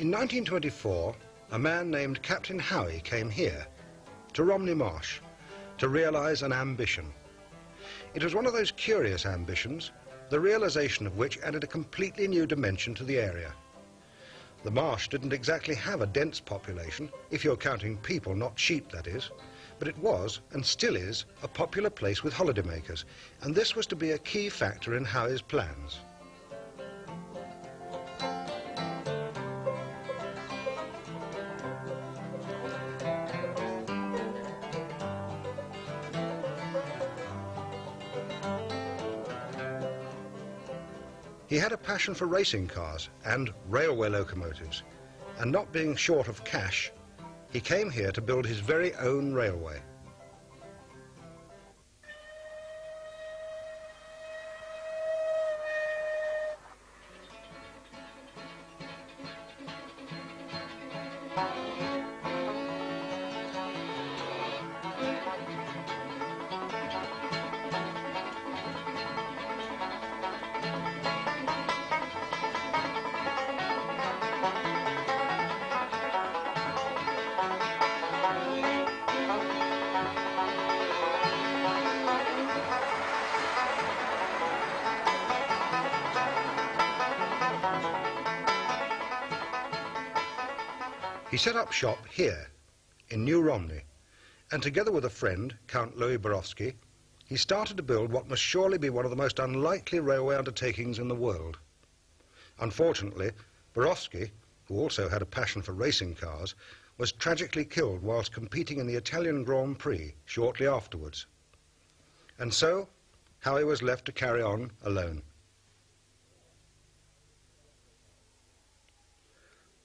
In 1924, a man named Captain Hythe came here, to Romney Marsh, to realise an ambition. It was one of those curious ambitions, the realisation of which added a completely new dimension to the area. The marsh didn't exactly have a dense population, if you're counting people, not sheep, that is, but it was, and still is, a popular place with holidaymakers, and this was to be a key factor in Hythe's plans. He had a passion for racing cars and railway locomotives, and not being short of cash, he came here to build his very own railway. He set up shop here, in New Romney, and together with a friend, Count Louis Borowski, he started to build what must surely be one of the most unlikely railway undertakings in the world. Unfortunately, Borowski, who also had a passion for racing cars, was tragically killed whilst competing in the Italian Grand Prix shortly afterwards. And so, Hythe was left to carry on alone.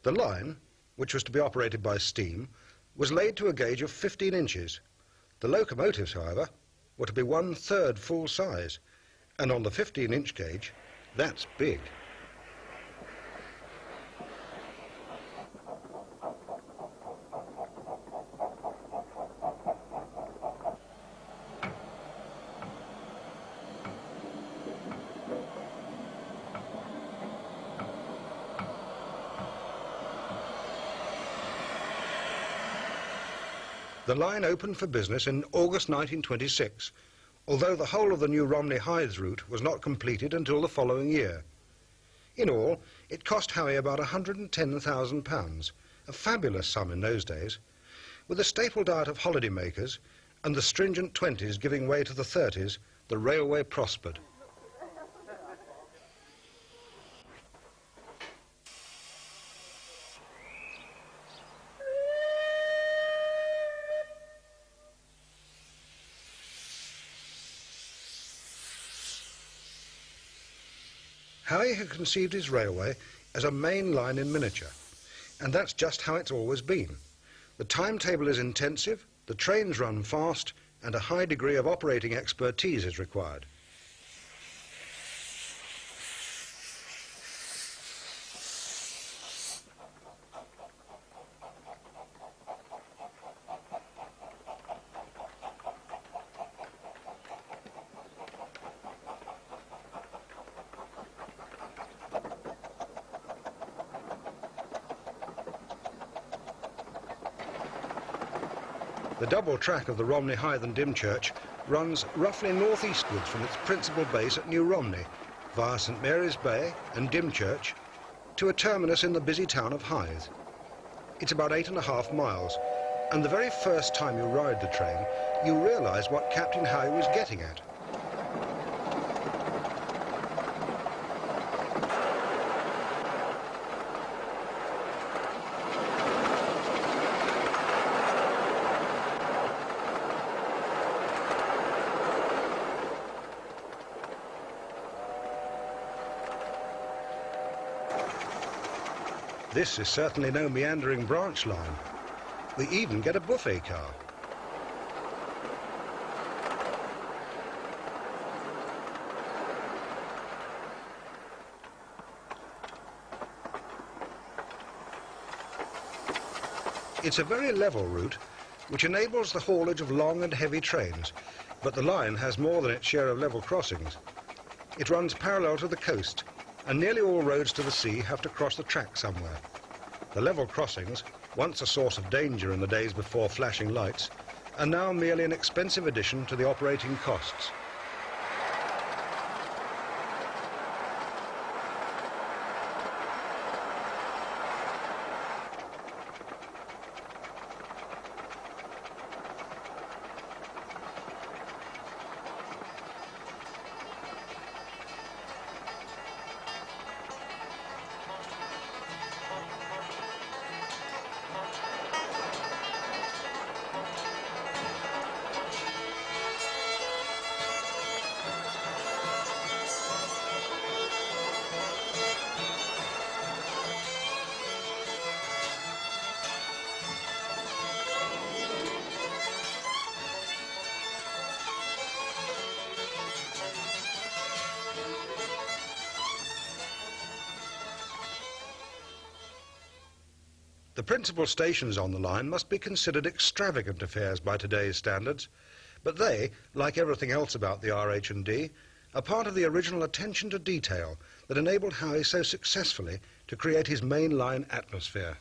The line, which was to be operated by steam, was laid to a gauge of 15 inches. The locomotives, however, were to be 1/3 full size, and on the 15-inch gauge, that's big. The line opened for business in August 1926, although the whole of the new Romney-Hythe route was not completed until the following year. In all, it cost Hythe about £110,000, a fabulous sum in those days. With a staple diet of holidaymakers and the stringent 20s giving way to the 30s, the railway prospered. Hythe had conceived his railway as a main line in miniature, and that's just how it's always been. The timetable is intensive, the trains run fast, and a high degree of operating expertise is required. The double track of the Romney, Hythe and Dymchurch runs roughly northeastwards from its principal base at New Romney, via St Mary's Bay and Dymchurch, to a terminus in the busy town of Hythe. It's about 8.5 miles, and the very first time you ride the train, you realise what Captain Hythe was getting at. This is certainly no meandering branch line. We even get a buffet car. It's a very level route, which enables the haulage of long and heavy trains, but the line has more than its share of level crossings. It runs parallel to the coast, and nearly all roads to the sea have to cross the track somewhere. The level crossings, once a source of danger in the days before flashing lights, are now merely an expensive addition to the operating costs. The principal stations on the line must be considered extravagant affairs by today's standards, but they, like everything else about the RH&D, are part of the original attention to detail that enabled Hythe so successfully to create his mainline atmosphere.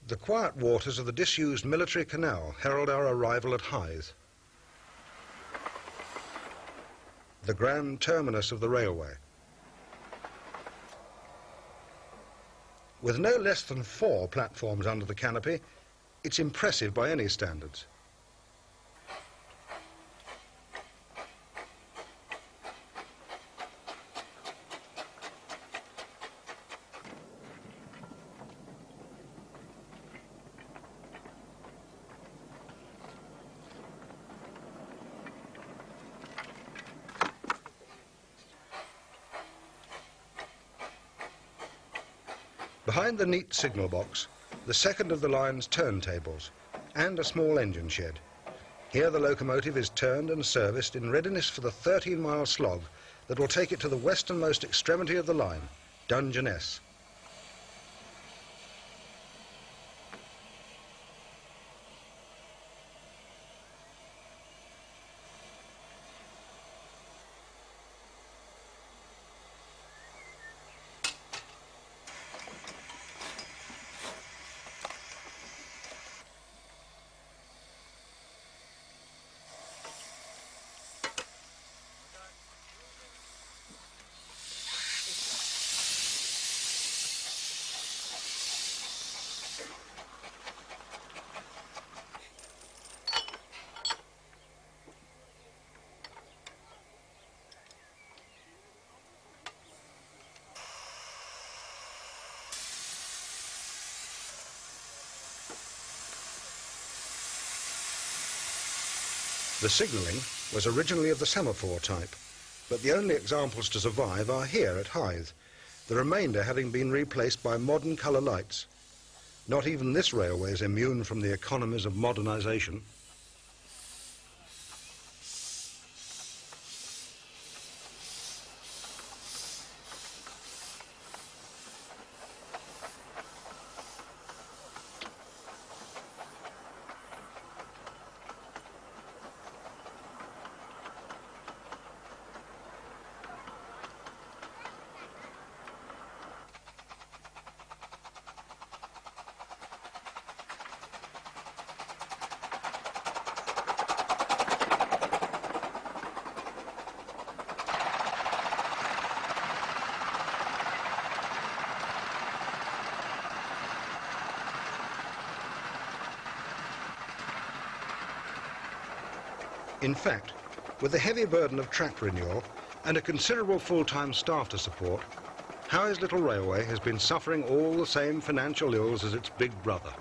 The quiet waters of the disused military canal herald our arrival at Hythe, the grand terminus of the railway. With no less than 4 platforms under the canopy, it's impressive by any standards. Behind the neat signal box, the second of the line's turntables and a small engine shed. Here the locomotive is turned and serviced in readiness for the 13-mile slog that will take it to the westernmost extremity of the line, Dymchurch. The signalling was originally of the semaphore type, but the only examples to survive are here at Hythe, the remainder having been replaced by modern colour lights. Not even this railway is immune from the economies of modernisation. In fact, with the heavy burden of track renewal and a considerable full-time staff to support, Hythe's little railway has been suffering all the same financial ills as its big brother.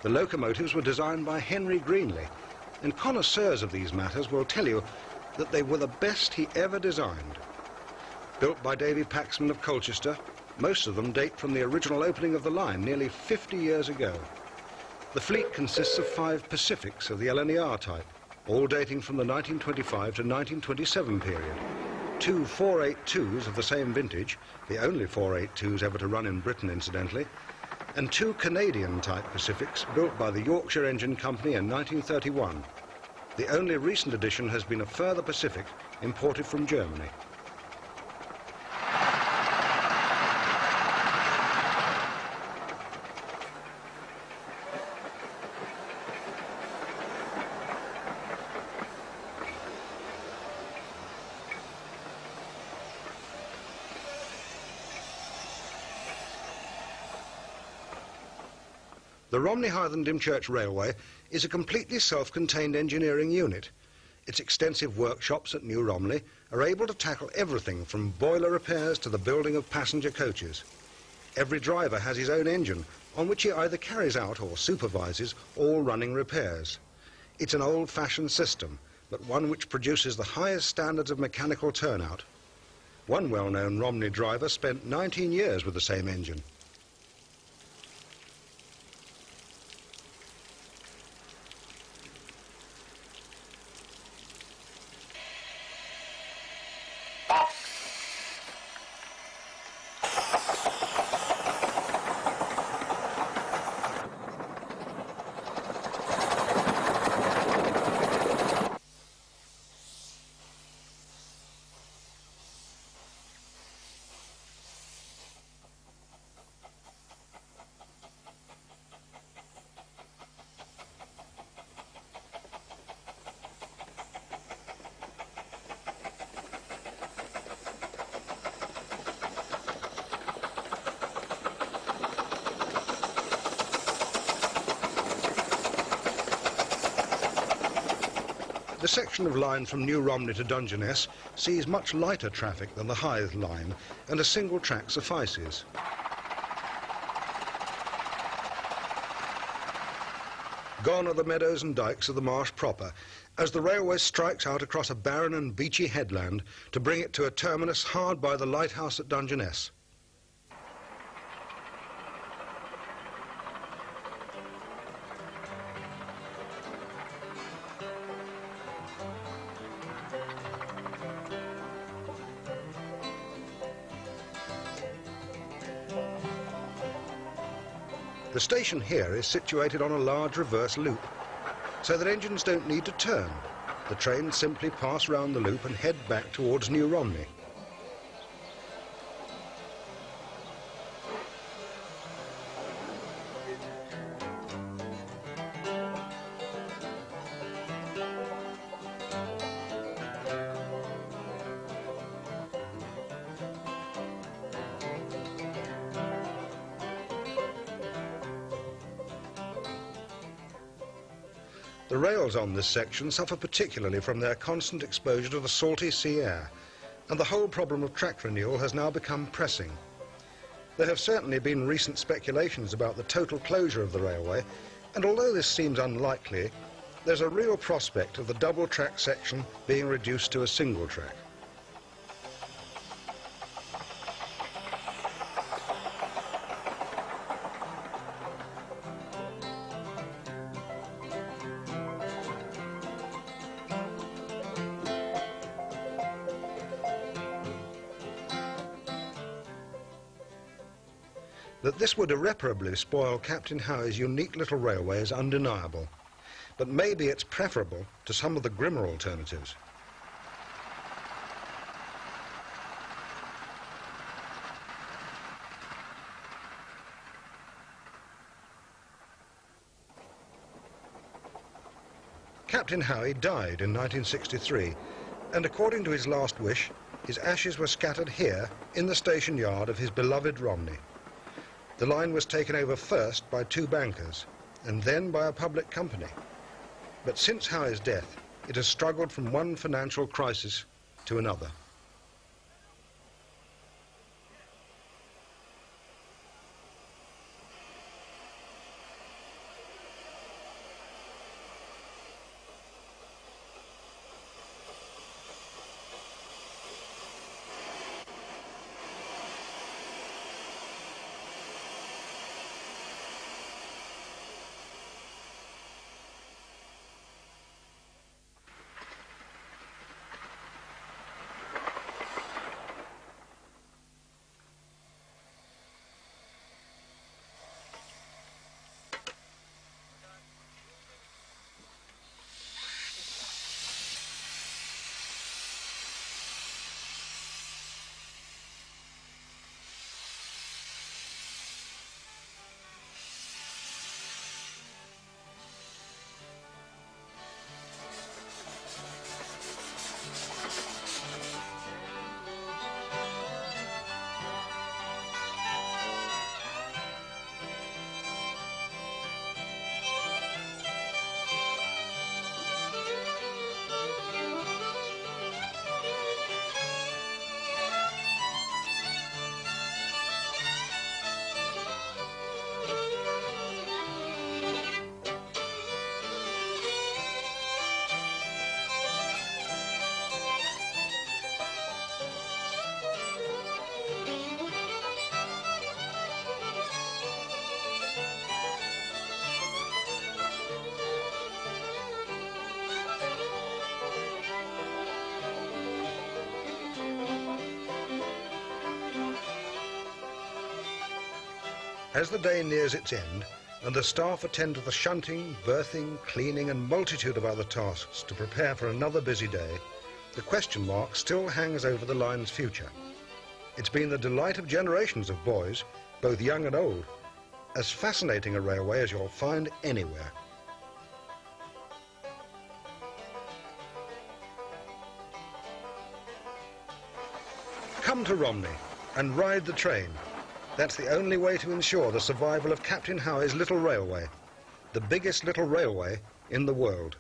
The locomotives were designed by Henry Greenley, and connoisseurs of these matters will tell you that they were the best he ever designed. Built by Davy Paxman of Colchester, most of them date from the original opening of the line nearly 50 years ago. The fleet consists of 5 Pacifics of the LNER type, all dating from the 1925 to 1927 period. 2 482s of the same vintage, the only 482s ever to run in Britain incidentally, and 2 Canadian-type Pacifics built by the Yorkshire Engine Company in 1931. The only recent addition has been a further Pacific imported from Germany. The Romney, Hythe and Dymchurch Railway is a completely self-contained engineering unit. Its extensive workshops at New Romney are able to tackle everything from boiler repairs to the building of passenger coaches. Every driver has his own engine, on which he either carries out or supervises all running repairs. It's an old-fashioned system, but one which produces the highest standards of mechanical turnout. One well-known Romney driver spent 19 years with the same engine. The section of line from New Romney to Dungeness sees much lighter traffic than the Hythe line, and a single track suffices. Gone are the meadows and dykes of the marsh proper, as the railway strikes out across a barren and beachy headland to bring it to a terminus hard by the lighthouse at Dungeness. The station here is situated on a large reverse loop, so that engines don't need to turn. The trains simply pass round the loop and head back towards New Romney. The rails on this section suffer particularly from their constant exposure to the salty sea air, and the whole problem of track renewal has now become pressing. There have certainly been recent speculations about the total closure of the railway, and although this seems unlikely, there's a real prospect of the double track section being reduced to a single track. That this would irreparably spoil Captain Hythe's unique little railway is undeniable, but maybe it's preferable to some of the grimmer alternatives. Captain Hythe died in 1963, and according to his last wish, his ashes were scattered here in the station yard of his beloved Romney. The line was taken over first by 2 bankers, and then by a public company. But since Hythe's death, it has struggled from one financial crisis to another. As the day nears its end, and the staff attend to the shunting, berthing, cleaning and multitude of other tasks to prepare for another busy day, the question mark still hangs over the line's future. It's been the delight of generations of boys, both young and old, as fascinating a railway as you'll find anywhere. Come to Romney and ride the train. That's the only way to ensure the survival of Captain Hythe's little railway, the biggest little railway in the world.